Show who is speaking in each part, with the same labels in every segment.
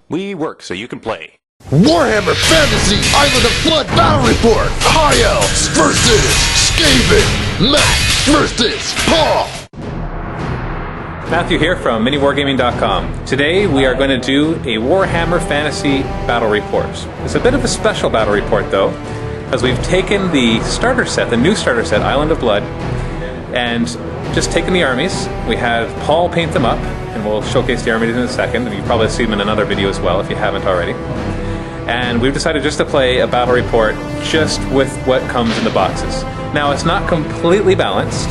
Speaker 1: We work so you can play.
Speaker 2: Warhammer Fantasy Island of Blood Battle Report! High Elves versus Skaven! Matt versus Paul!
Speaker 3: Matthew here from MiniWarGaming.com. Today we are going to do a Warhammer Fantasy Battle Report. It's a bit of a special battle report though, as we've taken the starter set, the new starter set, Island of Blood, and just taken the armies. We have Paul paint them up, and we'll showcase the armies in a second, and you've probably seen them in another video as well if you haven't already. And we've decided just to play a battle report just with what comes in the boxes. Now it's not completely balanced,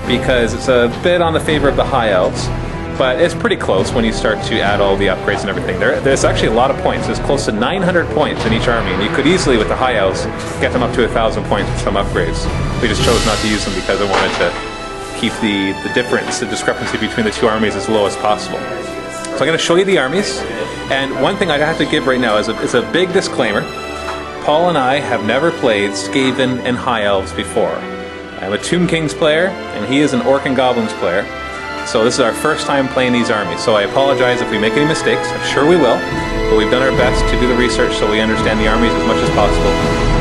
Speaker 3: because it's a bit on the favor of the High Elves, but it's pretty close when you start to add all the upgrades and everything. There's actually a lot of points. There's close to 900 points in each army, and you could easily, with the High Elves, get them up to 1,000 points with some upgrades. We just chose not to use them because I wanted to keep the difference, the discrepancy between the two armies as low as possible. So I'm going to show you the armies, and one thing I have to give right now is a big disclaimer. Paul and I have never played Skaven and High Elves before. I'm a Tomb Kings player, and he is an Orc and Goblins player. So this is our first time playing these armies. So I apologize if we make any mistakes. I'm sure we will. But we've done our best to do the research so we understand the armies as much as possible.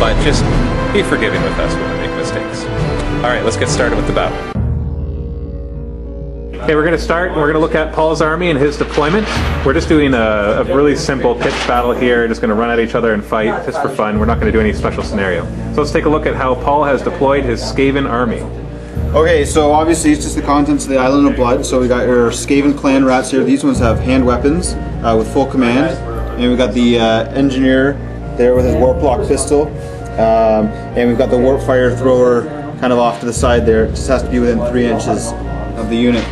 Speaker 3: But just be forgiving with us when we make mistakes. Alright, let's get started with the battle. Okay, we're going to start. We're going to look at Paul's army and his deployment. We're just doing a really simple pitch battle here. Just going to run at each other and fight just for fun. We're not going to do any special scenario. So let's take a look at how Paul has deployed his Skaven army.
Speaker 4: Okay, so obviously it's just the contents of the Island of Blood. So we got your Skaven clan rats here. These ones have hand weapons with full command. And we got the engineer there with his warp lock pistol. And we've got the warp fire thrower kind of off to the side there. It just has to be within 3 inches of the unit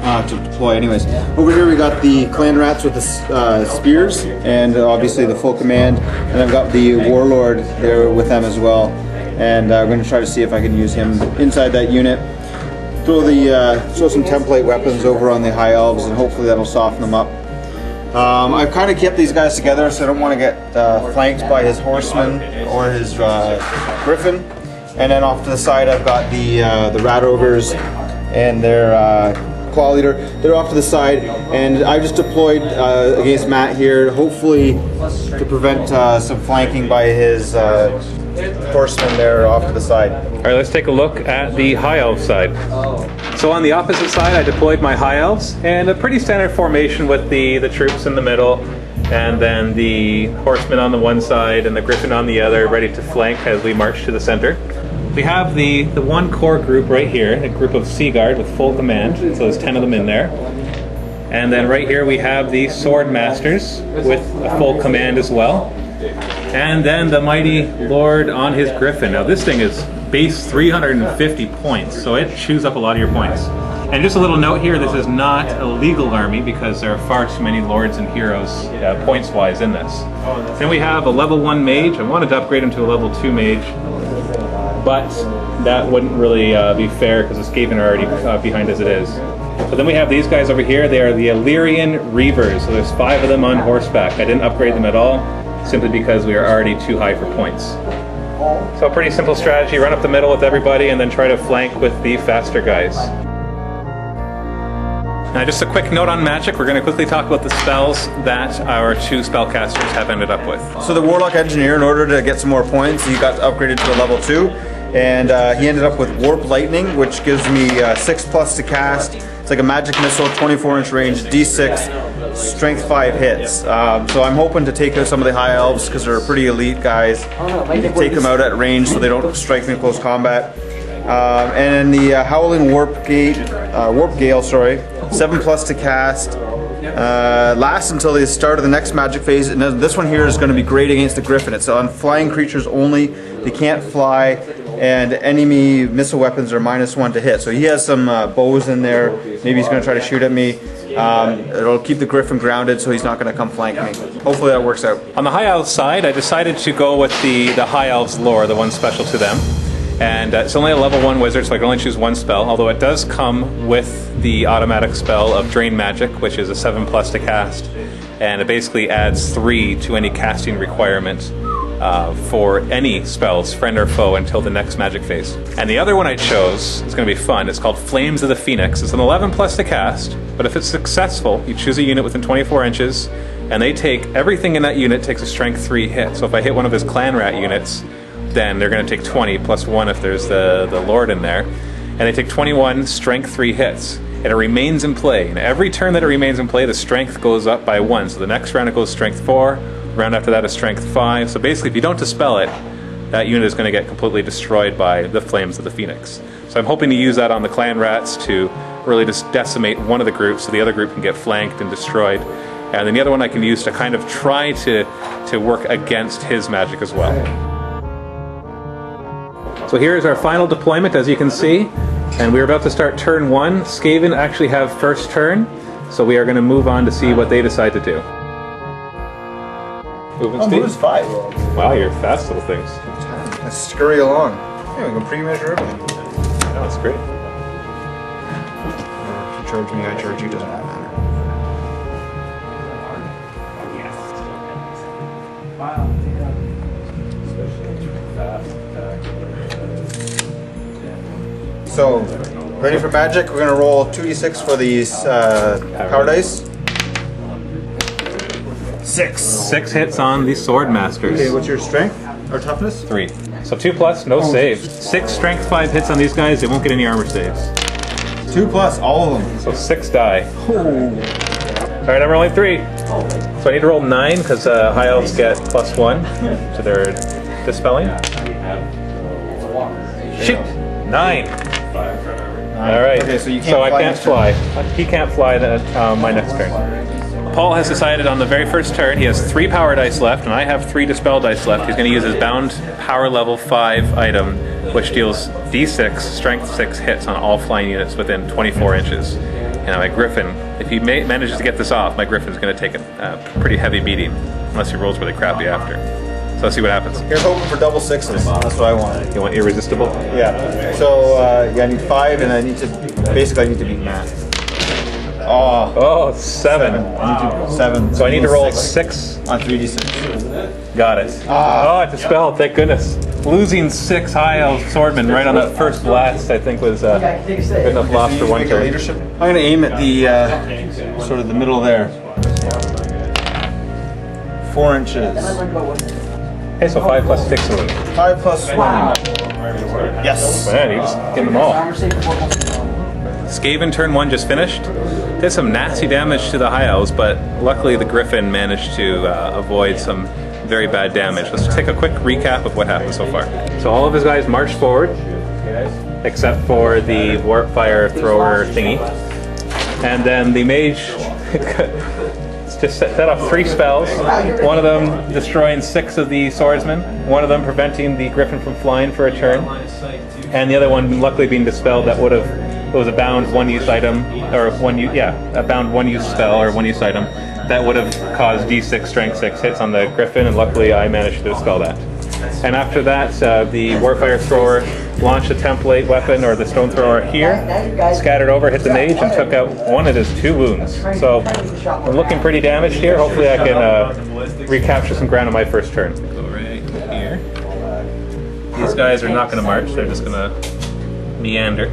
Speaker 4: to deploy anyways. Over here we got the clan rats with the spears and obviously the full command. And I've got the warlord there with them as well. And I'm going to try to see if I can use him inside that unit. Throw some template weapons over on the High Elves, and hopefully that'll soften them up. I've kind of kept these guys together, so I don't want to get flanked by his horseman or his griffin. And then off to the side, I've got the rat ogres and their claw leader. They're off to the side, and I just deployed against Matt here, hopefully to prevent some flanking by his horsemen there off to the side.
Speaker 3: Alright, let's take a look at the High Elf side. So on the opposite side I deployed my High Elves, and a pretty standard formation with the troops in the middle, and then the horsemen on the one side and the griffin on the other, ready to flank as we march to the center. We have the one core group right here, a group of Sea Guard with full command, so there's 10 of them in there. And then right here we have the Sword Masters with a full command as well. And then the mighty Lord on his Griffin. Now this thing is base 350 points, so it chews up a lot of your points. And just a little note here, this is not a legal army because there are far too many lords and heroes points-wise in this. Then we have a level 1 mage. I wanted to upgrade him to a level 2 mage, but that wouldn't really be fair because the Skaven are already behind as it is. But then we have these guys over here. They are the Illyrian Reavers. So there's 5 of them on horseback. I didn't upgrade them at all, simply because we are already too high for points. So a pretty simple strategy, run up the middle with everybody and then try to flank with the faster guys. Now just a quick note on magic, we're going to quickly talk about the spells that our 2 spellcasters have ended up with.
Speaker 4: So the Warlock Engineer, in order to get some more points, he got upgraded to a level 2. And he ended up with Warp Lightning, which gives me 6+ to cast. It's like a magic missile, 24-inch range, D6, strength 5 hits. So I'm hoping to take out some of the High Elves because they're pretty elite guys. Take them out at range so they don't strike me in close combat. And then the Howling Warp Gale, 7+ to cast. Lasts until the start of the next magic phase. And this one here is going to be great against the Griffin. It's on flying creatures only. They can't fly, and enemy missile weapons are -1 to hit. So he has some bows in there. Maybe he's going to try to shoot at me. It'll keep the Griffin grounded, so he's not going to come flank me. Hopefully that works out.
Speaker 3: On the High Elves side, I decided to go with the High Elves lore, the one special to them. And it's only a level 1 wizard, so I can only choose 1 spell, although it does come with the automatic spell of Drain Magic, which is a 7+ to cast, and it basically adds 3 to any casting requirement for any spells, friend or foe, until the next magic phase. And the other one I chose is going to be fun. It's called Flames of the Phoenix. It's an 11+ to cast, but if it's successful, you choose a unit within 24 inches, and they take everything in that unit takes a strength 3 hit. So if I hit one of his clan rat units, then they're going to take 20 plus 1 if there's the lord in there, and they take 21 strength 3 hits, and it remains in play. And every turn that it remains in play, the strength goes up by 1. So the next round it goes strength 4, round after that is strength 5. So basically, if you don't dispel it, that unit is going to get completely destroyed by the flames of the phoenix. So I'm hoping to use that on the clan rats to really just decimate one of the groups so the other group can get flanked and destroyed. And then the other one I can use to kind of try to work against his magic as well. So here's our final deployment, as you can see. And we're about to start turn 1. Skaven actually have first turn, so we are going to move on to see what they decide to do. Moving speed?
Speaker 4: Move's 5.
Speaker 3: Wow, you're fast little things.
Speaker 4: Let's scurry along. Yeah, we can pre-measure everything.
Speaker 3: Oh, that's great.
Speaker 4: If you charge me, I charge you, doesn't matter. So, ready for magic? We're going to roll 2d6 for these power dice. 6.
Speaker 3: 6 hits on the sword masters.
Speaker 4: Okay, what's your strength or toughness?
Speaker 3: 3. So 2 plus, no save. 6 strength 5 hits on these guys, they won't get any armor saves.
Speaker 4: 2 plus, all of them.
Speaker 3: So 6 die. Alright, I'm rolling 3. So I need to roll 9 because high elves get plus 1 to their dispelling. Shoot! 9. Alright,
Speaker 4: Okay, so you can't
Speaker 3: I
Speaker 4: fly
Speaker 3: can't
Speaker 4: next turn.
Speaker 3: fly. He can't fly my next turn. Paul has decided on the very first turn he has 3 power dice left, and I have 3 dispel dice left. He's going to use his bound power level 5 item, which deals d6 strength 6 hits on all flying units within 24 inches. And my griffin, if he manages to get this off, my griffin's going to take a pretty heavy beating, unless he rolls really crappy after. So let's see what happens.
Speaker 4: You're hoping for double 6s. That's what I want.
Speaker 3: You want irresistible?
Speaker 4: Yeah. So, yeah, I need 5, and I need to beat Matt.
Speaker 3: Oh, 7.
Speaker 4: I need to 7.
Speaker 3: So I need to roll 6
Speaker 4: on 3d6.
Speaker 3: Got it. Oh, it dispelled, thank goodness. Losing 6 high elf swordmen right on that first blast, I think, was good enough loss for one turn.
Speaker 4: Leadership. I'm going to aim at the sort of the middle there. 4 inches.
Speaker 3: Okay, so 5 plus 6 wound.
Speaker 4: 5 plus 1. Yes.
Speaker 3: Man, you just get them all. Skaven turn 1 just finished. Did some nasty damage to the high elves, but luckily the griffin managed to avoid some very bad damage. Let's take a quick recap of what happened so far. So all of his guys marched forward, except for the warp fire thrower thingy. And then the mage just set off 3 spells, one of them destroying 6 of the swordsmen, one of them preventing the griffin from flying for a turn, and the other one luckily being dispelled. That would have, it was a bound 1-use item, or a bound 1-use spell or 1-use item that would have caused d6 strength 6 hits on the griffin, and luckily I managed to dispel that. And after that, the warfire thrower launched a template weapon, or the stone thrower here, scattered over, hit the mage, and took out one of his 2 wounds. So I'm looking pretty damaged here. Hopefully I can recapture some ground on my first turn. Go right here. These guys are not going to march. They're just going to meander.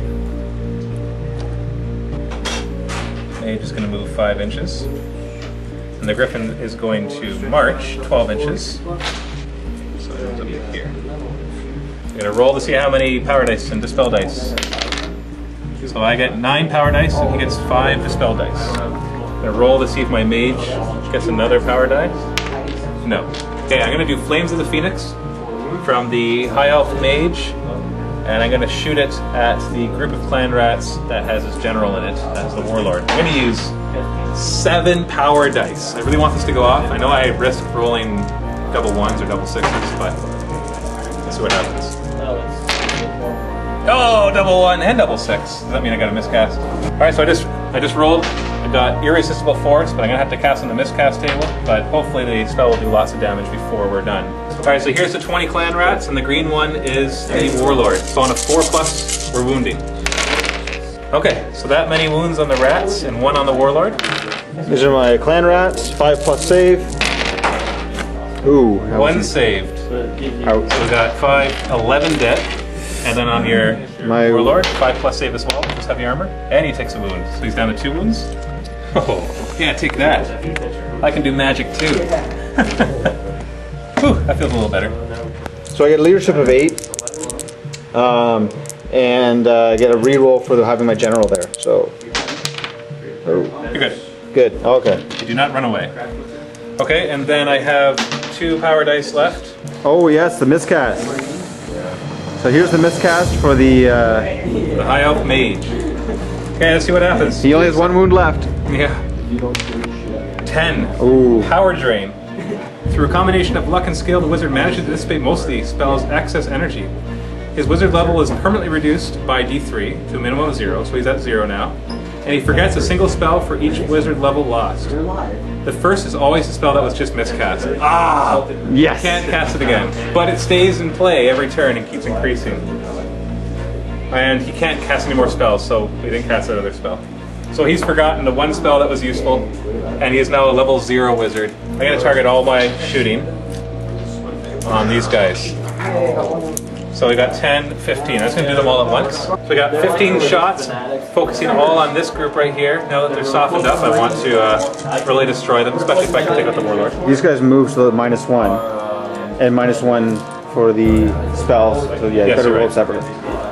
Speaker 3: Mage is going to move 5 inches. And the griffin is going to march 12 inches. So it ends up here. I'm going to roll to see how many power dice and dispel dice. So I get 9 power dice and he gets 5 dispel dice. I'm going to roll to see if my mage gets another power dice. No. Okay, I'm going to do Flames of the Phoenix from the High Elf Mage, and I'm going to shoot it at the group of clan rats that has its general in it, as the Warlord. I'm going to use 7 power dice. I really want this to go off. I know I risk rolling double 1s or double 6s, but let's see what happens. Oh, double 1 and double 6. Does that mean I got a miscast? Alright, so I just rolled. I got Irresistible Force, but I'm going to have to cast on the miscast table, but hopefully the spell will do lots of damage before we're done. Alright, so here's the 20 clan rats, and the green one is the Warlord. So on a 4+, we're wounding. Okay, so that many wounds on the rats and 1 on the Warlord.
Speaker 4: These are my clan rats. 5+ save. Ooh.
Speaker 3: 1 saved.
Speaker 4: Ouch.
Speaker 3: So we got 5, 11 dead. And then on your
Speaker 4: My
Speaker 3: Warlord, 5+ save as well, just heavy armor. And he takes a wound. So he's down to 2 wounds. Oh, yeah, take that. I can do magic too. Whew, that feels a little better.
Speaker 4: So I get a leadership of 8, and get a reroll for having my general there. So,
Speaker 3: You're good.
Speaker 4: good. Okay.
Speaker 3: You do not run away. Okay, and then I have 2 power dice left.
Speaker 4: Oh yes, the miscast. So here's the miscast for the.
Speaker 3: The High Elf Mage. Okay, let's see what happens.
Speaker 4: He only has 1 wound left.
Speaker 3: Yeah. 10.
Speaker 4: Ooh.
Speaker 3: Power drain. Through a combination of luck and skill, the wizard manages to dissipate most of the spell's excess energy. His wizard level is permanently reduced by D3 to a minimum of 0, so he's at 0 now. And he forgets a single spell for each wizard level lost. The first is always the spell that was just miscast. Ah!
Speaker 4: Yes.
Speaker 3: Can't cast it again. But it stays in play every turn and keeps increasing. And he can't cast any more spells, so he didn't cast that other spell. So he's forgotten the 1 spell that was useful, and he is now a level 0 wizard. I'm going to target all my shooting on these guys. So we got 10, 15. I'm just going to do them all at once. So we got 15 shots, focusing all on this group right here. Now that they're softened up, I want to really destroy them, especially if I can take out the Warlord.
Speaker 4: These guys move so that -1, and -1 for the spells. So yeah, you
Speaker 3: Yes,
Speaker 4: better
Speaker 3: you're
Speaker 4: roll
Speaker 3: right.
Speaker 4: separately.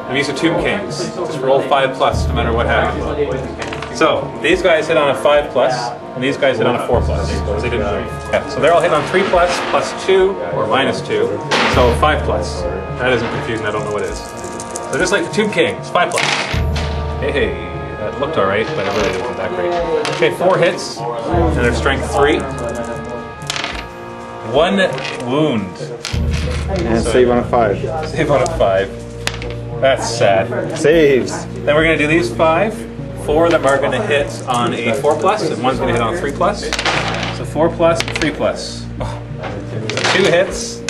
Speaker 3: And these are Tomb Kings. Just roll 5+ no matter what happens. So these guys hit on a 5+, and these guys hit on a 4+. Because they didn't move. Yeah, so they're all hitting on 3+, +2, or -2. So 5+. That isn't confusing. I don't know what it is. So just like the Tomb Kings, 5+. Hey, that looked alright, but it really wasn't that great. Okay, 4 hits, and their strength 3. 1 wound.
Speaker 4: And save on a 5.
Speaker 3: Save on a 5. That's sad.
Speaker 4: Saves.
Speaker 3: Then we're going to do these 5. 4 of them are going to hit on a 4+, and 1's going to hit on a 3+. So 4+, 3+. Oh. 2 hits.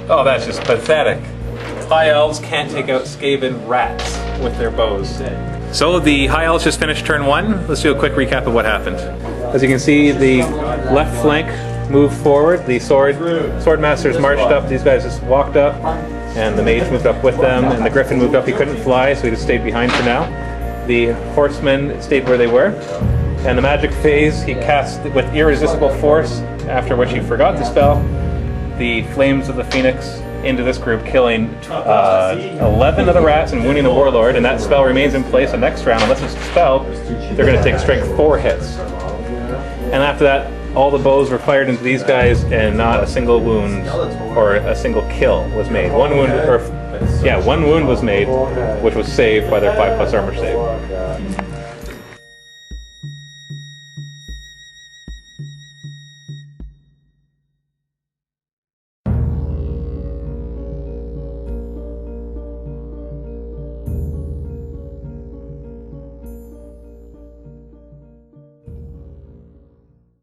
Speaker 3: Oh, that's just pathetic. High Elves can't take out Skaven rats with their bows. So the High Elves just finished turn 1. Let's do a quick recap of what happened. As you can see, the left flank moved forward. The sword masters marched up. These guys just walked up, and the mage moved up with them, and the griffin moved up. He couldn't fly, so he just stayed behind for now. The horsemen stayed where they were, and the magic phase he cast with irresistible force, after which he forgot the spell, the flames of the phoenix into this group, killing 11 of the rats and wounding the warlord, and that spell remains in place the next round. Unless it's dispelled, they're going to take strength 4 hits. And after that, all the bows were fired into these guys, and not a single wound or a single kill was made. One wound was made, which was saved by their 5+ armor save.